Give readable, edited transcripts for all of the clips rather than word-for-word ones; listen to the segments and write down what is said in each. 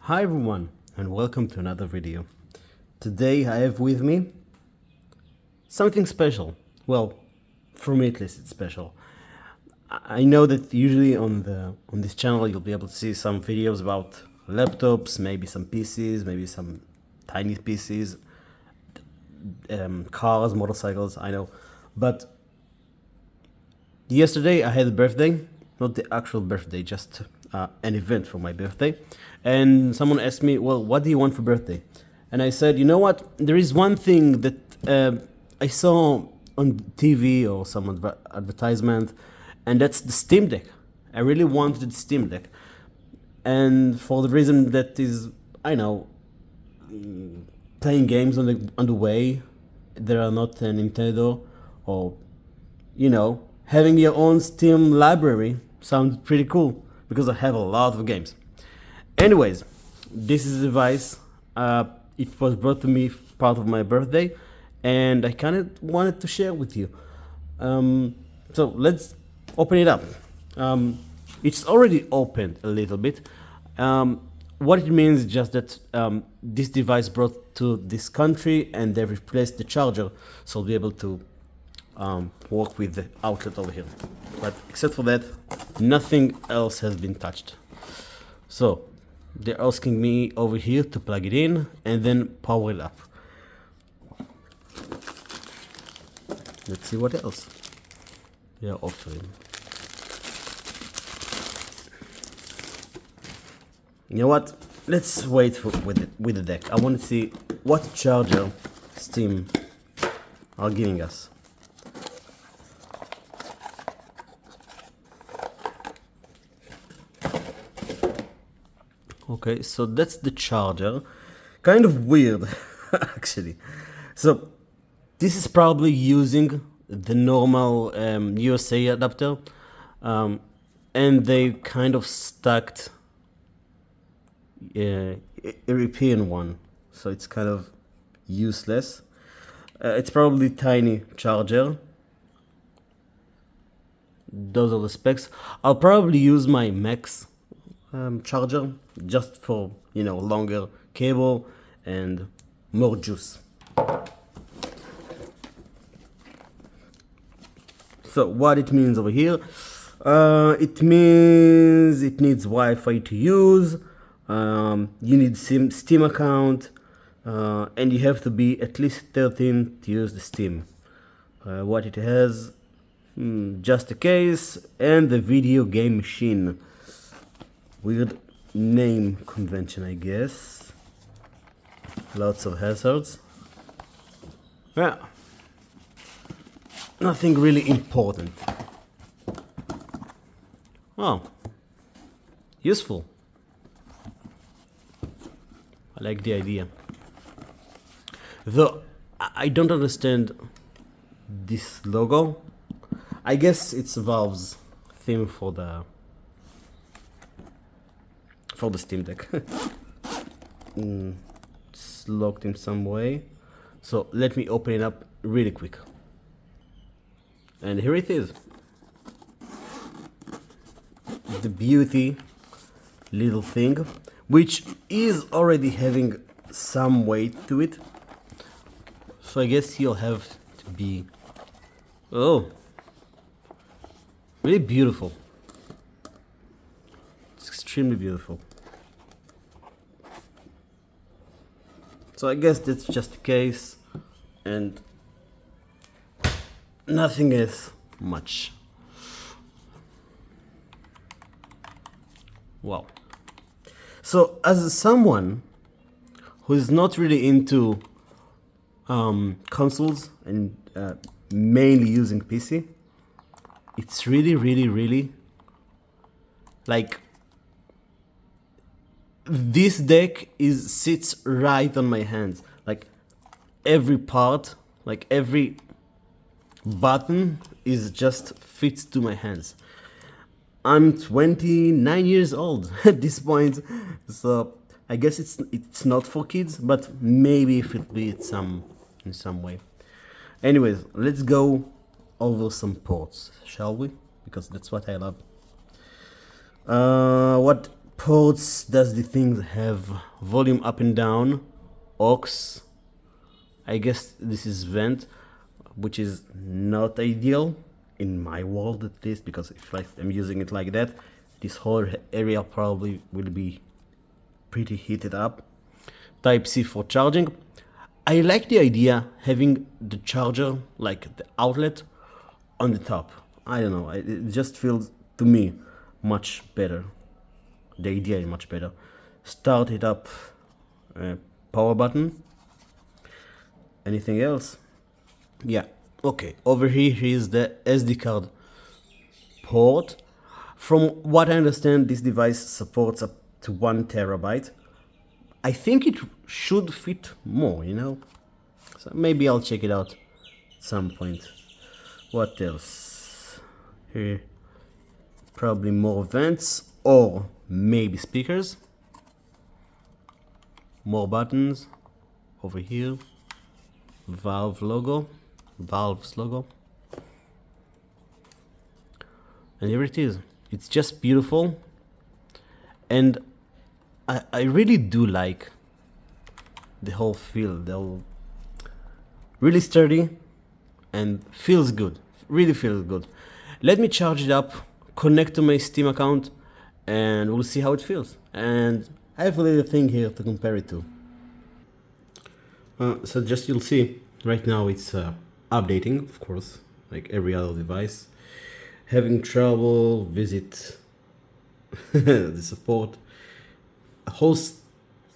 Hi everyone, and welcome to another video. Today I have with me something special. Well, for me at least it's special. I know that usually on this channel you'll be able to see some videos about laptops, maybe some PCs, maybe some tiny PCs, cars, motorcycles, I know. But yesterday I had a birthday, not the actual birthday, just an event for my birthday. And someone asked me, well, what do you want for birthday? And I said, you know what, there is one thing that I saw on TV or some advertisement, and that's the Steam Deck. I really wanted the Steam Deck. And for the reason that is, I know, playing games on the way, there are not a Nintendo, or, you know, having your own Steam library sounds pretty cool, because I have a lot of games. Anyways, this is a device. It was brought to me part of my birthday, and I kind of wanted to share with you. So let's open it up. It's already opened a little bit. What it means is just that this device brought to this country, and they replaced the charger, so I'll be able to work with the outlet over here. But except for that, nothing else has been touched. So they're asking me over here to plug it in and then power it up. Let's see what else they're offering. You know what? Let's wait with the deck. I want to see what charger Steam are giving us. Okay, so that's the charger. Kind of weird, actually. So this is probably using the normal USA adapter, and they kind of stacked a European one, so it's kind of useless. It's probably tiny charger. Those are the specs. I'll probably use my Max charger, just for, you know, longer cable and more juice. So what it means over here, it means it needs Wi-Fi to use, you need Steam account, and you have to be at least 13 to use the Steam. What it has, just a case and the video game machine. Weird name convention, I guess. Lots of hazards. Yeah. Nothing really important. Oh. Useful. I like the idea. Though, I don't understand this logo. I guess it's Valve's theme for the Steam Deck. It's locked in some way, so let me open it up really quick. And here it is, the beauty little thing, which is already having some weight to it, so I guess you'll have to be, oh, really beautiful. Extremely beautiful. So I guess that's just the case, and nothing is much. Wow. So as someone who is not really into consoles and mainly using PC, it's really like, this deck sits right on my hands. Like every part, like every button is just fits to my hands. I'm 29 years old at this point, so I guess it's not for kids, but maybe if it be in some way. Anyways, let's go over some ports, shall we? Because that's what I love. What ports does the thing have volume up and down, aux, I guess this is vent, which is not ideal in my world at least, because if I'm using it like that, this whole area probably will be pretty heated up. Type C for charging. I like the idea having the charger, like the outlet, on the top. I don't know, it just feels to me much better. The idea is much better. Start it up, power button. Anything else? Yeah, okay. Over here is the SD card port. From what I understand, this device supports up to 1 terabyte. I think it should fit more, you know? So maybe I'll check it out at some point. What else? Here, probably more vents or maybe speakers. More buttons over here. Valve's logo. And here it is. It's just beautiful. And I really do like the whole feel. They're really sturdy and feels good. Really feels good. Let me charge it up, connect to my Steam account, and we'll see how it feels. And I have a little thing here to compare it to. So just you'll see, right now it's updating, of course, like every other device. Having trouble, visit the support. A whole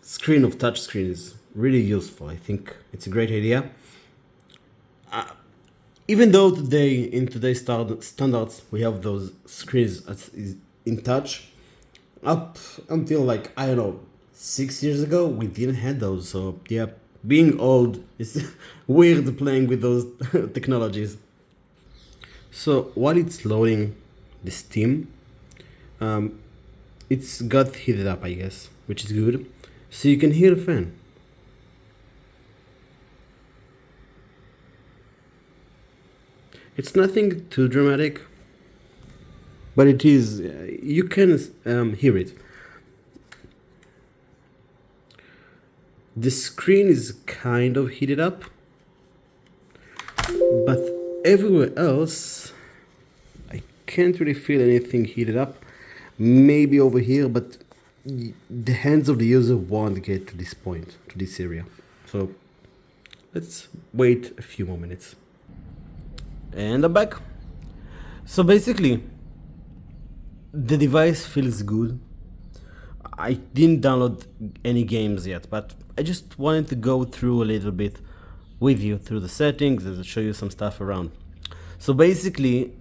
screen of touchscreen is really useful. I think it's a great idea. Even though in today's standards we have those screens in touch, up until like, I don't know, 6 years ago we didn't have those. So yeah, being old is weird playing with those technologies. So while it's loading the Steam, it's got heated up, I guess, which is good. So you can hear the fan. It's nothing too dramatic, but it is, you can hear it. The screen is kind of heated up, but everywhere else, I can't really feel anything heated up. Maybe over here, but the hands of the user won't get to this point, to this area. So let's wait a few more minutes. And I'm back. So basically, the device feels good. I didn't download any games yet, but I just wanted to go through a little bit with you through the settings and show you some stuff around. So basically,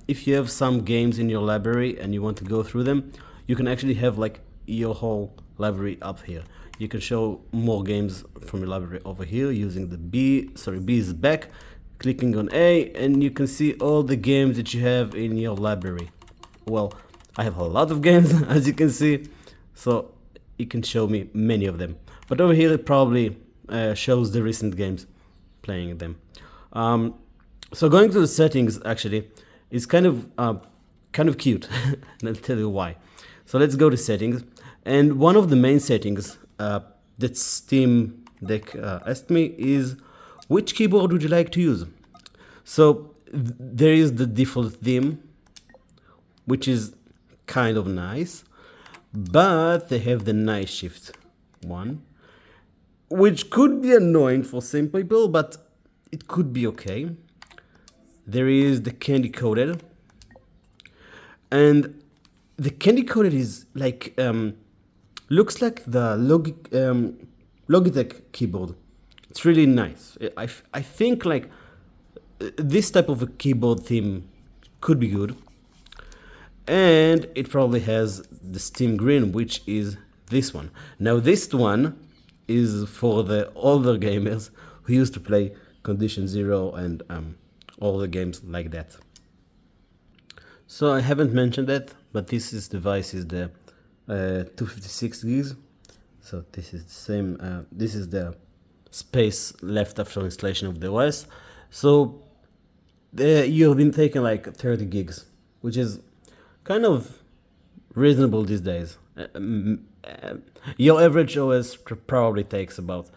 if you have some games in your library and you want to go through them, you can actually have like your whole library up here. You can show more games from your library over here using the B is back, clicking on A, and you can see all the games that you have in your library. Well, I have a lot of games, as you can see, so it can show me many of them. But over here it probably shows the recent games, playing them. So going to the settings actually is kind of cute, and I'll tell you why. So let's go to settings, and one of the main settings that Steam Deck asked me is, which keyboard would you like to use? So there is the default theme, which is kind of nice, but they have the night shift one, which could be annoying for some people, but it could be okay. There is the candy coated, and the candy coated is like looks like the Logitech keyboard. It's really nice. I think like this type of a keyboard theme could be good. And it probably has the Steam Green, which is this one. Now this one is for the older gamers who used to play Condition Zero and all the games like that. So I haven't mentioned that, but this device is the 256 gigs. So this is the same. This is the space left after installation of the OS. So you've been taking like 30 gigs, which is kind of reasonable these days. Your average OS probably takes about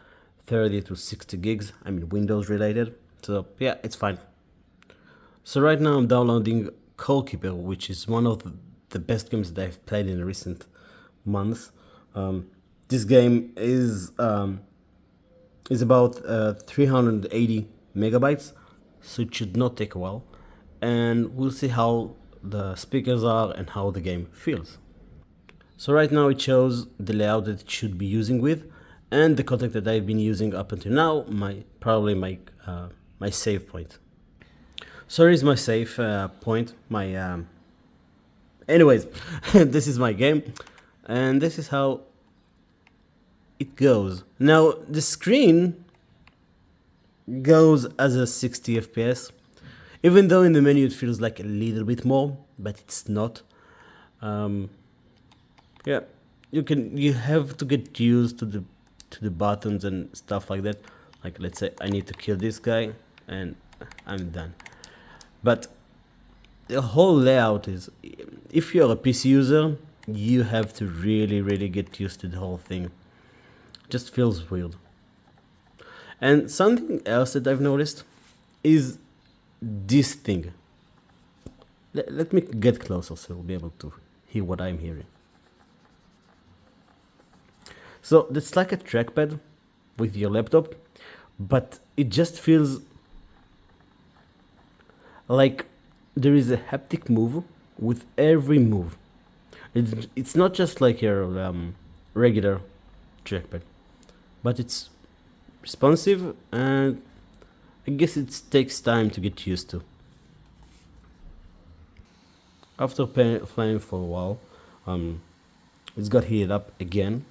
30 to 60 gigs, I mean Windows related, so yeah, it's fine. So right now I'm downloading Goalkeeper, which is one of the best games that I've played in recent months. This game is about 380 megabytes, so it should not take a while, and we'll see how the speakers are and how the game feels. So right now it shows the layout that it should be using with, and the content that I've been using up until now, probably my save point. So here's my save point. Anyways, this is my game, and this is how it goes. Now the screen goes as a 60 FPS, even though in the menu it feels like a little bit more, but it's not. Yeah, you have to get used to the buttons and stuff like that. Like, let's say I need to kill this guy and I'm done. But the whole layout is, if you're a PC user, you have to really get used to the whole thing. It just feels weird. And something else that I've noticed is this thing. Let me get closer so you'll be able to hear what I'm hearing. So that's like a trackpad with your laptop, but it just feels like there is a haptic move with every move. It's not just like your regular trackpad, but it's responsive, and I guess it takes time to get used to. After playing for a while, it's got heated up again,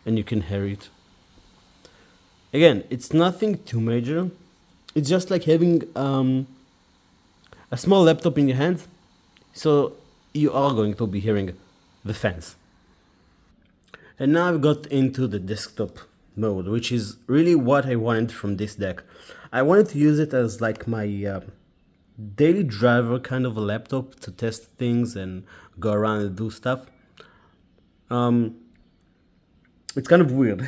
and you can hear it. Again, it's nothing too major. It's just like having a small laptop in your hand, so you are going to be hearing the fans. And now I've got into the desktop mode, which is really what I wanted from this deck. I wanted to use it as like my daily driver kind of a laptop to test things and go around and do stuff. It's kind of weird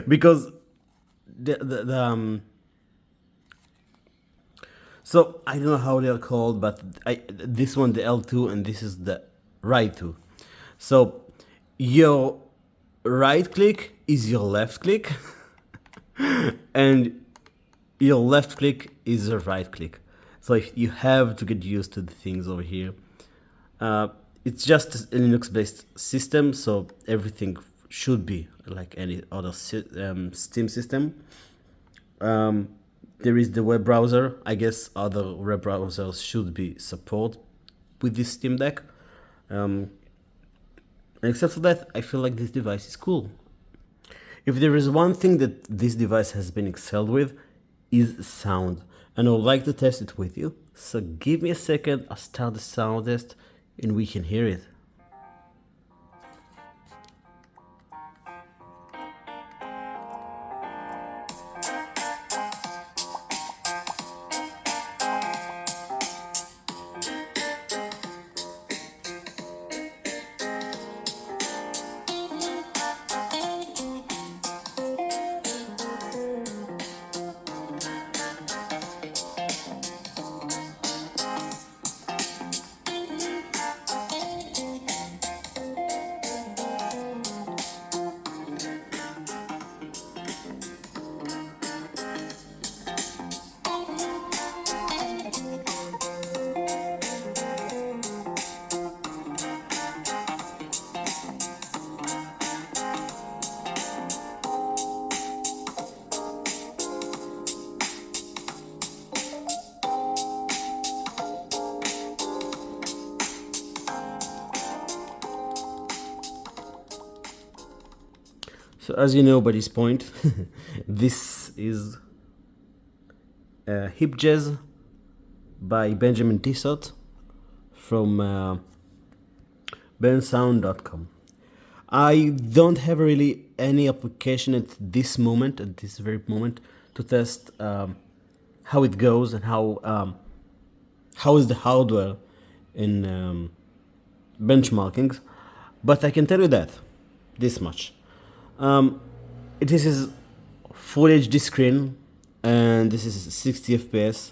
because so I don't know how they're called, but this one the L2 and this is the right 2. So your right click is your left click and your left click is your right click. So you have to get used to the things over here. It's just a Linux based system, so everything should be like any other Steam system. There is the web browser. I guess other web browsers should be support with this Steam Deck. And except for that, I feel like this device is cool. If there is one thing that this device has been excelled with, is sound. And I would like to test it with you. So give me a second, I'll start the sound test and we can hear it. So as you know by this point, this is Hip Jazz by Benjamin Tissot from bensound.com. I don't have really any application at this very moment, to test how it goes and how is the hardware in benchmarkings. But I can tell you that this much. This is full HD screen, and this is 60 FPS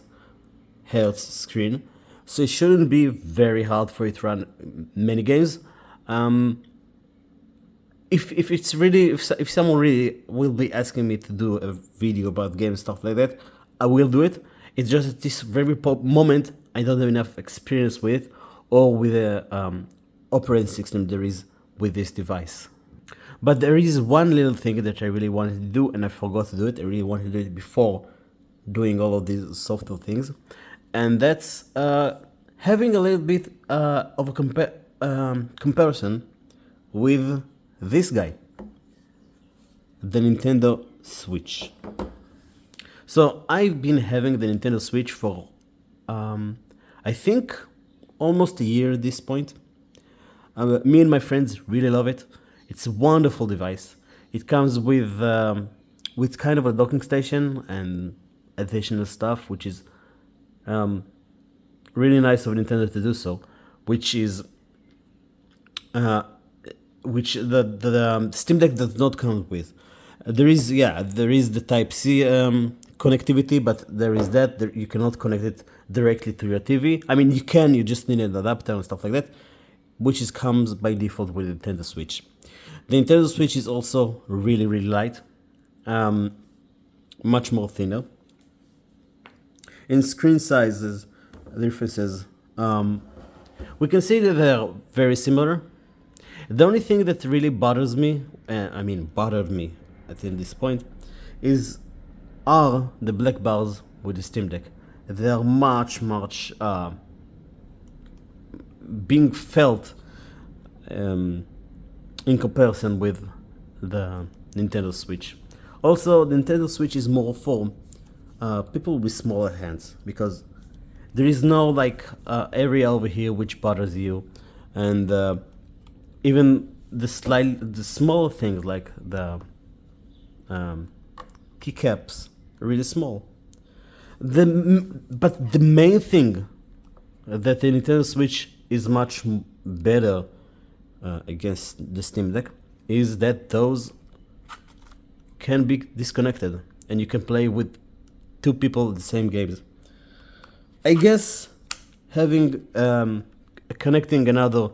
hertz screen, so it shouldn't be very hard for it to run many games. If someone really will be asking me to do a video about game stuff like that, I will do it. It's just at this very moment I don't have enough experience with, or with the operating system there is with this device. But there is one little thing that I really wanted to do, and I forgot to do it. I really wanted to do it before doing all of these software things, and that's having a little bit of a comparison with this guy, the Nintendo Switch. So I've been having the Nintendo Switch for I think almost a year at this point. Me and my friends really love it. It's a wonderful device. It comes with kind of a docking station and additional stuff, which is really nice of Nintendo to do so. Which is which the Steam Deck does not come with. There is the Type C connectivity, but there is that you cannot connect it directly to your TV. I mean, you can, you just need an adapter and stuff like that, which comes by default with the Nintendo Switch. The Nintendo Switch is also really, really light, much more thinner. In screen sizes, differences, we can see that they're very similar. The only thing that really bothers me, bothered me at this point, are the black bars with the Steam Deck. They are much being felt in comparison with the Nintendo Switch. Also, the Nintendo Switch is more for people with smaller hands, because there is no area over here which bothers you, and even the small things like the keycaps are really small. But the main thing that the Nintendo Switch is much better against the Steam Deck is that those can be disconnected and you can play with two people the same games. I guess having connecting another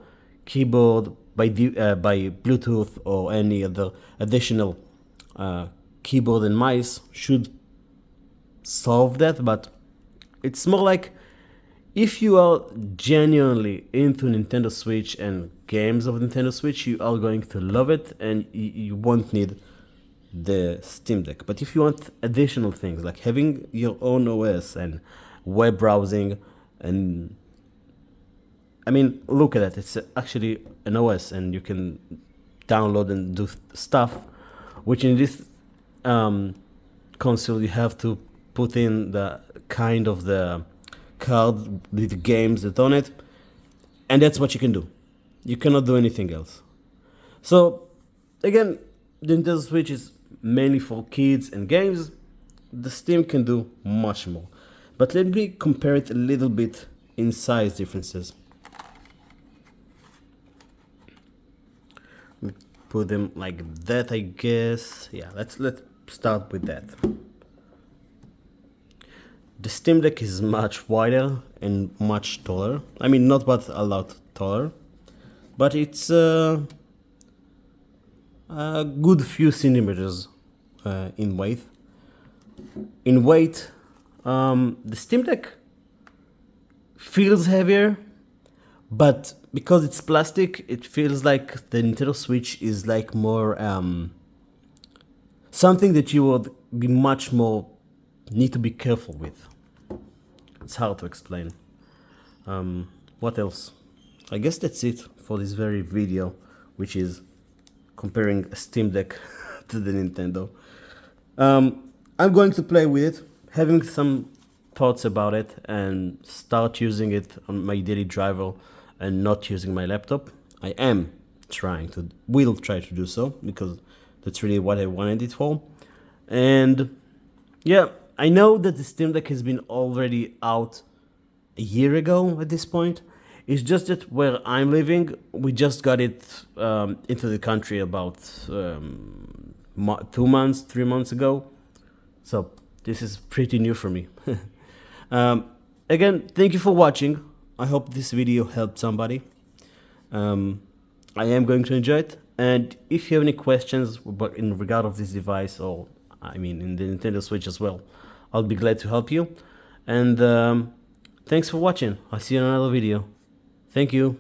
keyboard by Bluetooth or any other additional keyboard and mice should solve that, but it's more like if you are genuinely into Nintendo Switch and games of Nintendo Switch, you are going to love it and you won't need the Steam Deck. But if you want additional things like having your own OS and web browsing, and I mean, look at that, it's actually an OS and you can download and do stuff, which in this console you have to put in the kind of the card with the games that on it, and that's what you can do. You cannot do anything else. So again, the Nintendo Switch is mainly for kids and games. The Steam can do much more. But let me compare it a little bit in size differences. Put them like that, I guess. Yeah, let's start with that. The Steam Deck is much wider and much taller. I mean, not but a lot taller, but it's a good few centimeters in weight. The Steam Deck feels heavier, but because it's plastic, it feels like the Nintendo Switch is like more something that you would be much more need to be careful with. It's hard to explain. What else? I guess that's it for this very video, which is comparing a Steam Deck to the Nintendo. I'm going to play with it, having some thoughts about it, and start using it on my daily driver and not using my laptop. I will try to do so, because that's really what I wanted it for. And yeah, I know that the Steam Deck has been already out a year ago at this point. It's just that where I'm living, we just got it into the country about 2 months, 3 months ago. So this is pretty new for me. Again, thank you for watching. I hope this video helped somebody. I am going to enjoy it. And if you have any questions in regard of this device, or I mean in the Nintendo Switch as well, I'll be glad to help you. And thanks for watching. I'll see you in another video. Thank you.